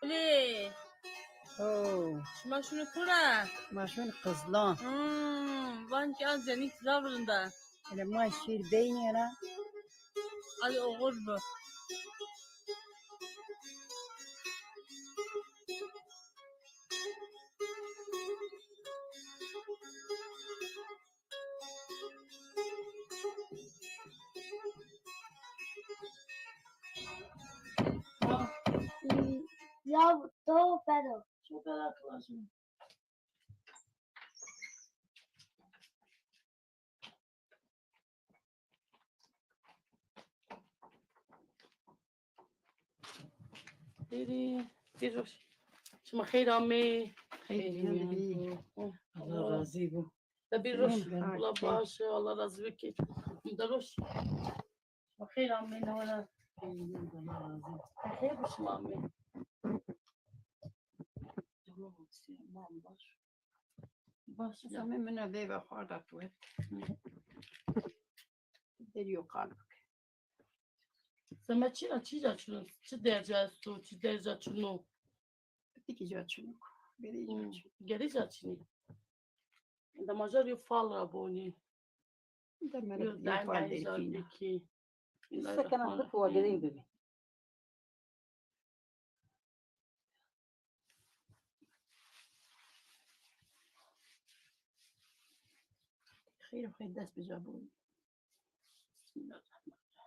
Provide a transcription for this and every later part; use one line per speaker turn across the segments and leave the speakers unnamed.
ليه؟
اوه
شما شنو كره؟
ماشون قزلان
بان كان زنيك زابرندا
لما يصير بيني انا
هذا غربة
يا تو بدو
شو بدك لازم ديري روش شما خير عمي
خير
الله
راضي بو
تبي روش والله باشا والله راضي بك دروش شما خير عمي نوانا خير وش عمي باش
زمان من بيبا خاطر وين ديريو قلبك
سما چی درجه است تو چی درجه چونو
تيجي جات شنو بيري
گری جاچنی دا ماجر یو فال رابونی
انت
یو
مرة
دایم
يفعل
عیزار
ديركينا
بکی
السكن عندك هو قديم ببي
خير دست بجابوني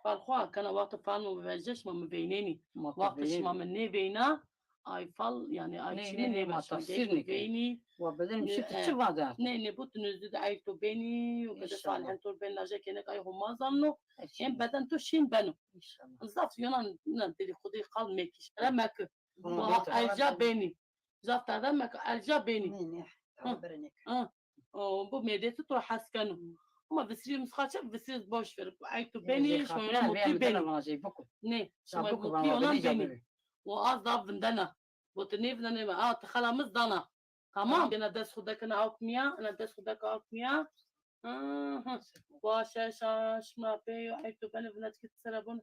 فالخوا كان وقت فال ما بوجهش ما مبينيني وقتش ما مني بينا اي فال يعني اي شي مني
ما
باش
تفسير نكي.
بيني
وبعدين مشيت
آه.
تشوف هذا
ني بوت نزيد عيتو بيني وكذا
إن شاء الله.
صالحين طول بين لاجا كانك اي هما ظنوا
إن
ين بدن تو شين بنو
إن شاء الله
بالضبط يونا نديري خدي قال ميكيش رمك
والله بيتر.
الجا بيني زفت رمك الجا بيني
مين خبرني
بو ميديت تروح حسكنو هما بسري مسخاتش بسري باش في عيتو بيني شو
أنا
موتي بيني
ما جاي بكم
ني شو
بكم
موتي
ما
يونا
بدي
بيني
جابني
وأضرب بندنا وتنيف دنا تخلا مزدنا تمام أنا دس خدك أنا أوكميا أنا دس خدك أوكميا واش شاش ما بيو عيتو بني بنات كتسربون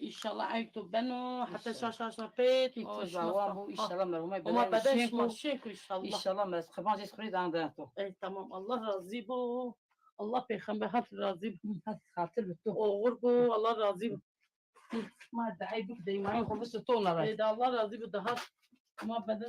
إن شاء الله عيتو بنو حتى شاش بيت
وابو إن شاء الله ما
وما بدأش
مشيكو
ماشيكو إن شاء
إن
الله
شاء الله ما تخبرش تخرج عندها
إيه تمام الله راضي بو الله بيخم هات راضي بو
خاطر بتو
وغربو الله راضي بو
ما دعي بك دايما خبص طولنا
إيه ده الله راضي بو ده هات ما بدأ